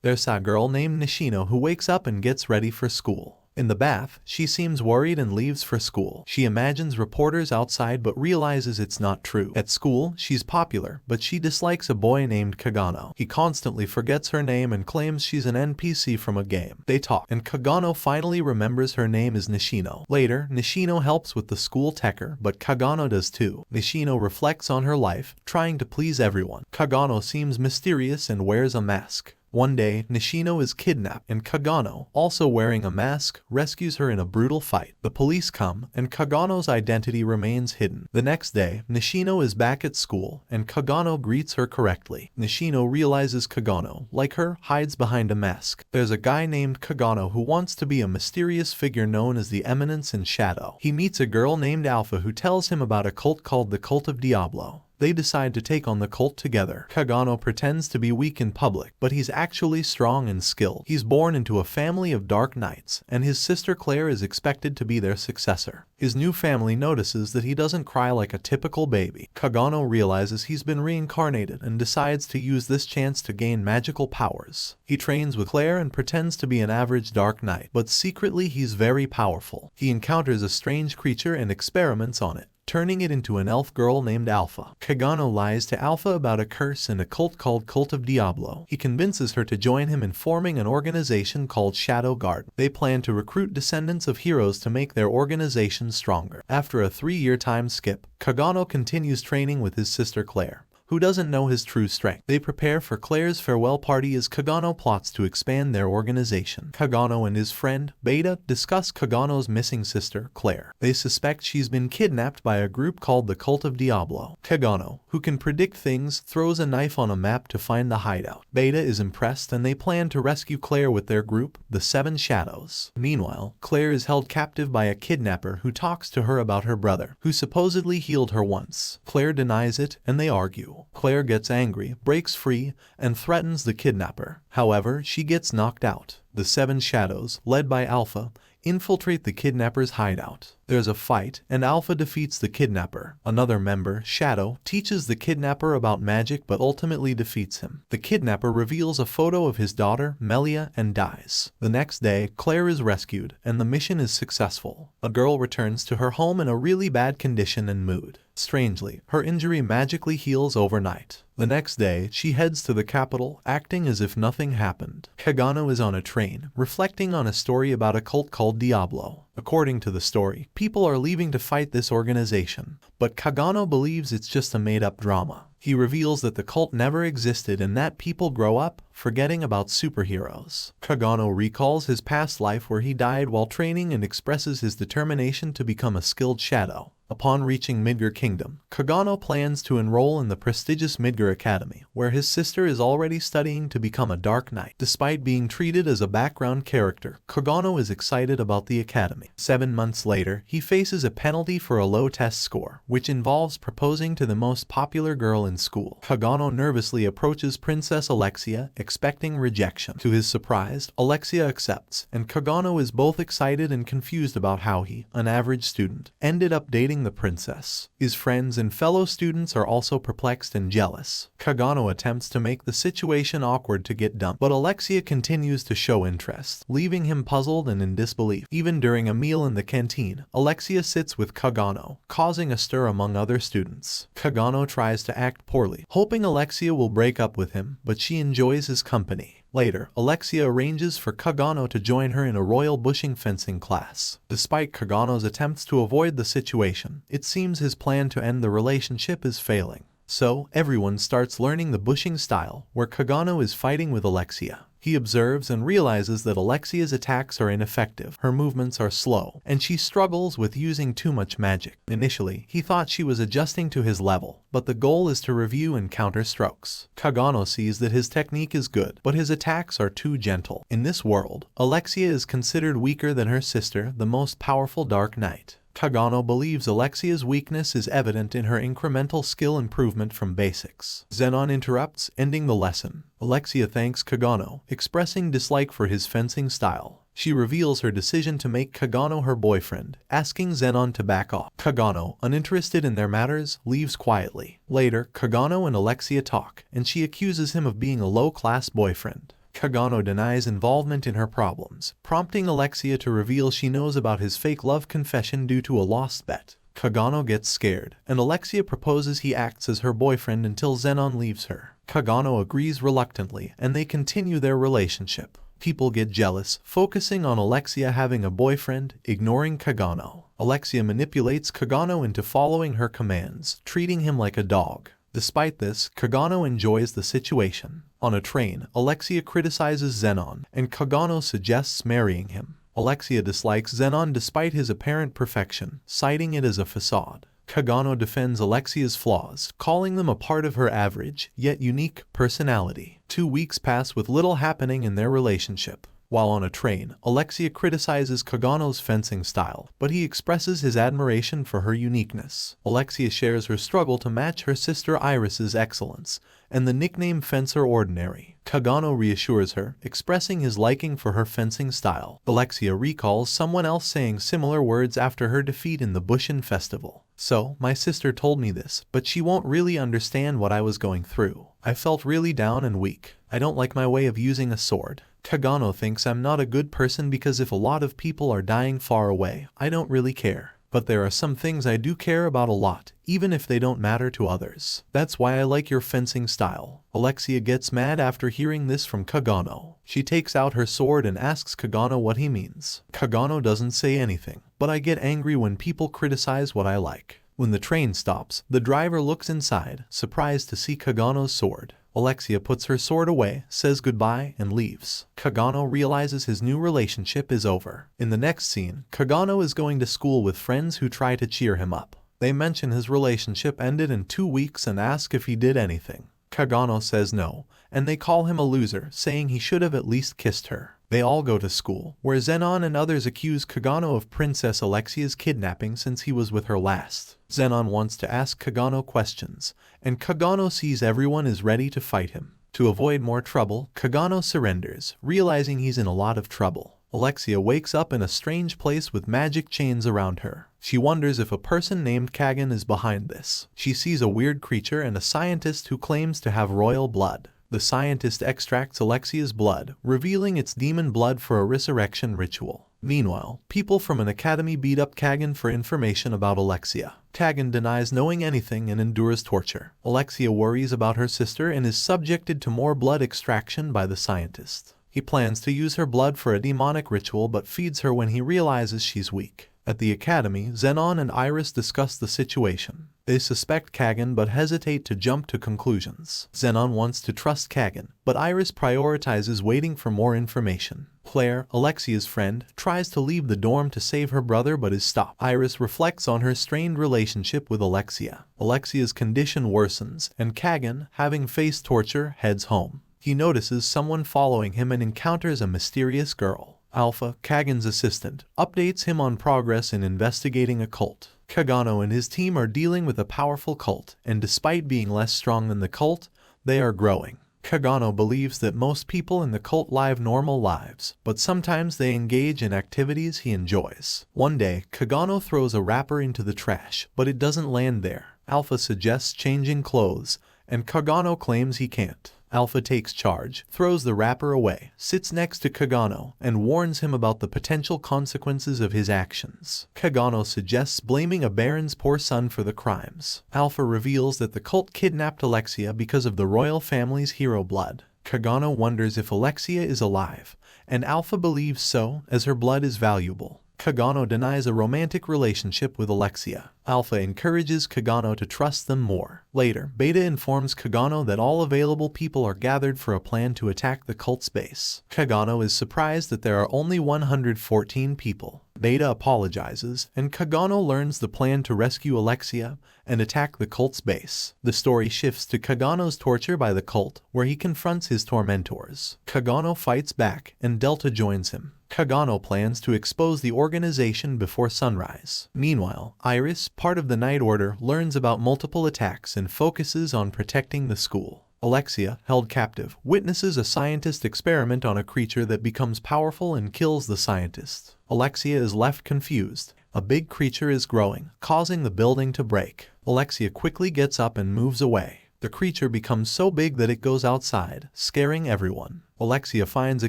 There's a girl named Nishino who wakes up and gets ready for school. In the bath, she seems worried and leaves for school. She imagines reporters outside but realizes it's not true. At school, she's popular, but she dislikes a boy named Kagano. He constantly forgets her name and claims she's an NPC from a game. They talk, and Kagano finally remembers her name is Nishino. Later, Nishino helps with the school techer, but Kagano does too. Nishino reflects on her life, trying to please everyone. Kagano seems mysterious and wears a mask. One day, Nishino is kidnapped, and Kagano, also wearing a mask, rescues her in a brutal fight. The police come, and Kagano's identity remains hidden. The next day, Nishino is back at school, and Kagano greets her correctly. Nishino realizes Kagano, like her, hides behind a mask. There's a guy named Kagano who wants to be a mysterious figure known as the Eminence in Shadow. He meets a girl named Alpha who tells him about a cult called the Cult of Diablo. They decide to take on the cult together. Kagano pretends to be weak in public, but he's actually strong and skilled. He's born into a family of dark knights, and his sister Claire is expected to be their successor. His new family notices that he doesn't cry like a typical baby. Kagano realizes he's been reincarnated and decides to use this chance to gain magical powers. He trains with Claire and pretends to be an average dark knight, but secretly he's very powerful. He encounters a strange creature and experiments on it, turning it into an elf girl named Alpha. Kagano lies to Alpha about a curse and a cult called Cult of Diablo. He convinces her to join him in forming an organization called Shadow Guard. They plan to recruit descendants of heroes to make their organization stronger. After a 3-year time skip, Kagano continues training with his sister Claire, who doesn't know his true strength. They prepare for Claire's farewell party as Kagano plots to expand their organization. Kagano and his friend, Beta, discuss Kagano's missing sister, Claire. They suspect she's been kidnapped by a group called the Cult of Diablo. Kagano, who can predict things, throws a knife on a map to find the hideout. Beta is impressed and they plan to rescue Claire with their group, the Seven Shadows. Meanwhile, Claire is held captive by a kidnapper who talks to her about her brother, who supposedly healed her once. Claire denies it, and they argue. Claire gets angry, breaks free, and threatens the kidnapper. However, she gets knocked out. The Seven Shadows, led by Alpha, infiltrate the kidnapper's hideout. There's a fight, and Alpha defeats the kidnapper. Another member, Shadow, teaches the kidnapper about magic but ultimately defeats him. The kidnapper reveals a photo of his daughter, Melia, and dies. The next day, Claire is rescued, and the mission is successful. A girl returns to her home in a really bad condition and mood. Strangely, her injury magically heals overnight. The next day, she heads to the capital, acting as if nothing happened. Kagano is on a train, reflecting on a story about a cult called Diablo. According to the story, people are leaving to fight this organization, but Kagano believes it's just a made-up drama. He reveals that the cult never existed and that people grow up, forgetting about superheroes. Kagano recalls his past life where he died while training and expresses his determination to become a skilled shadow. Upon reaching Midgar Kingdom, Kagano plans to enroll in the prestigious Midgar Academy, where his sister is already studying to become a Dark Knight. Despite being treated as a background character, Kagano is excited about the academy. 7 months later, he faces a penalty for a low test score, which involves proposing to the most popular girl in school. Kagano nervously approaches Princess Alexia, expecting rejection. To his surprise, Alexia accepts, and Kagano is both excited and confused about how he, an average student, ended up dating the princess. His friends and fellow students are also perplexed and jealous. Kagano attempts to make the situation awkward to get dumped, but Alexia continues to show interest, leaving him puzzled and in disbelief. Even during a meal in the canteen, Alexia sits with Kagano, causing a stir among other students. Kagano tries to act poorly, hoping Alexia will break up with him, but she enjoys his company. Later, Alexia arranges for Kagano to join her in a royal bushing fencing class. Despite Kagano's attempts to avoid the situation, it seems his plan to end the relationship is failing. So, everyone starts learning the bushing style, where Kagano is fighting with Alexia. He observes and realizes that Alexia's attacks are ineffective, her movements are slow, and she struggles with using too much magic. Initially, he thought she was adjusting to his level, but the goal is to review and counter strokes. Kagano sees that his technique is good, but his attacks are too gentle. In this world, Alexia is considered weaker than her sister, the most powerful Dark Knight. Kagano believes Alexia's weakness is evident in her incremental skill improvement from basics. Zenon interrupts, ending the lesson. Alexia thanks Kagano, expressing dislike for his fencing style. She reveals her decision to make Kagano her boyfriend, asking Zenon to back off. Kagano, uninterested in their matters, leaves quietly. Later, Kagano and Alexia talk, and she accuses him of being a low-class boyfriend. Kagano denies involvement in her problems, prompting Alexia to reveal she knows about his fake love confession due to a lost bet. Kagano gets scared, and Alexia proposes he acts as her boyfriend until Zenon leaves her. Kagano agrees reluctantly, and they continue their relationship. People get jealous, focusing on Alexia having a boyfriend, ignoring Kagano. Alexia manipulates Kagano into following her commands, treating him like a dog. Despite this, Kagano enjoys the situation. On a train, Alexia criticizes Zenon, and Kagano suggests marrying him. Alexia dislikes Zenon despite his apparent perfection, citing it as a facade. Kagano defends Alexia's flaws, calling them a part of her average, yet unique, personality. 2 weeks pass with little happening in their relationship. While on a train, Alexia criticizes Kagano's fencing style, but he expresses his admiration for her uniqueness. Alexia shares her struggle to match her sister Iris's excellence, and the nickname Fencer Ordinary. Kagano reassures her, expressing his liking for her fencing style. Alexia recalls someone else saying similar words after her defeat in the Bushin Festival. So, my sister told me this, but she won't really understand what I was going through. I felt really down and weak. I don't like my way of using a sword. Kagano thinks I'm not a good person because if a lot of people are dying far away, I don't really care. But there are some things I do care about a lot, even if they don't matter to others. That's why I like your fencing style. Alexia gets mad after hearing this from Kagano. She takes out her sword and asks Kagano what he means. Kagano doesn't say anything, but I get angry when people criticize what I like. When the train stops, the driver looks inside, surprised to see Kagano's sword. Alexia puts her sword away, says goodbye, and leaves. Kagano realizes his new relationship is over. In the next scene, Kagano is going to school with friends who try to cheer him up. They mention his relationship ended in 2 weeks and ask if he did anything. Kagano says no, and they call him a loser, saying he should have at least kissed her. They all go to school, where Zenon and others accuse Kagano of Princess Alexia's kidnapping since he was with her last. Zenon wants to ask Kagano questions, and Kagano sees everyone is ready to fight him. To avoid more trouble, Kagano surrenders, realizing he's in a lot of trouble. Alexia wakes up in a strange place with magic chains around her. She wonders if a person named Kagan is behind this. She sees a weird creature and a scientist who claims to have royal blood. The scientist extracts Alexia's blood, revealing it's demon blood for a resurrection ritual. Meanwhile, people from an academy beat up Kagan for information about Alexia. Kagan denies knowing anything and endures torture. Alexia worries about her sister and is subjected to more blood extraction by the scientist. He plans to use her blood for a demonic ritual but feeds her when he realizes she's weak. At the academy, Zenon and Iris discuss the situation. They suspect Kagan but hesitate to jump to conclusions. Zenon wants to trust Kagan, but Iris prioritizes waiting for more information. Claire, Alexia's friend, tries to leave the dorm to save her brother but is stopped. Iris reflects on her strained relationship with Alexia. Alexia's condition worsens, and Kagan, having faced torture, heads home. He notices someone following him and encounters a mysterious girl. Alpha, Kagan's assistant, updates him on progress in investigating a cult. Kagano and his team are dealing with a powerful cult, and despite being less strong than the cult, they are growing. Kagano believes that most people in the cult live normal lives, but sometimes they engage in activities he enjoys. One day, Kagano throws a wrapper into the trash, but it doesn't land there. Alpha suggests changing clothes, and Kagano claims he can't. Alpha takes charge, throws the wrapper away, sits next to Kagano, and warns him about the potential consequences of his actions. Kagano suggests blaming a baron's poor son for the crimes. Alpha reveals that the cult kidnapped Alexia because of the royal family's hero blood. Kagano wonders if Alexia is alive, and Alpha believes so, as her blood is valuable. Kagano denies a romantic relationship with Alexia. Alpha encourages Kagano to trust them more. Later, Beta informs Kagano that all available people are gathered for a plan to attack the cult's base. Kagano is surprised that there are only 114 people. Beta apologizes, and Kagano learns the plan to rescue Alexia and attack the cult's base. The story shifts to Kagano's torture by the cult, where he confronts his tormentors. Kagano fights back, and Delta joins him. Kagano plans to expose the organization before sunrise. Meanwhile, Iris, part of the Night Order, learns about multiple attacks and focuses on protecting the school. Alexia, held captive, witnesses a scientist experiment on a creature that becomes powerful and kills the scientist. Alexia is left confused. A big creature is growing, causing the building to break. Alexia quickly gets up and moves away. The creature becomes so big that it goes outside, scaring everyone. Alexia finds a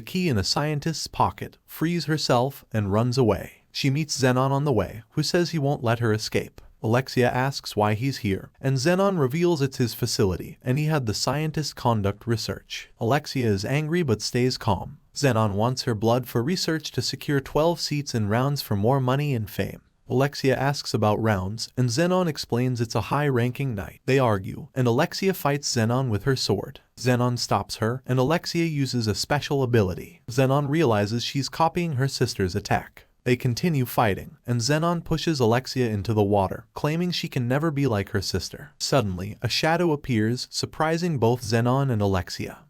key in a scientist's pocket, frees herself, and runs away. She meets Xenon on the way, who says he won't let her escape. Alexia asks why he's here, and Xenon reveals it's his facility, and he had the scientist conduct research. Alexia is angry but stays calm. Xenon wants her blood for research to secure 12 seats in rounds for more money and fame. Alexia asks about rounds, and Xenon explains it's a high-ranking knight. They argue, and Alexia fights Xenon with her sword. Xenon stops her, and Alexia uses a special ability. Xenon realizes she's copying her sister's attack. They continue fighting, and Xenon pushes Alexia into the water, claiming she can never be like her sister. Suddenly, a shadow appears, surprising both Xenon and Alexia.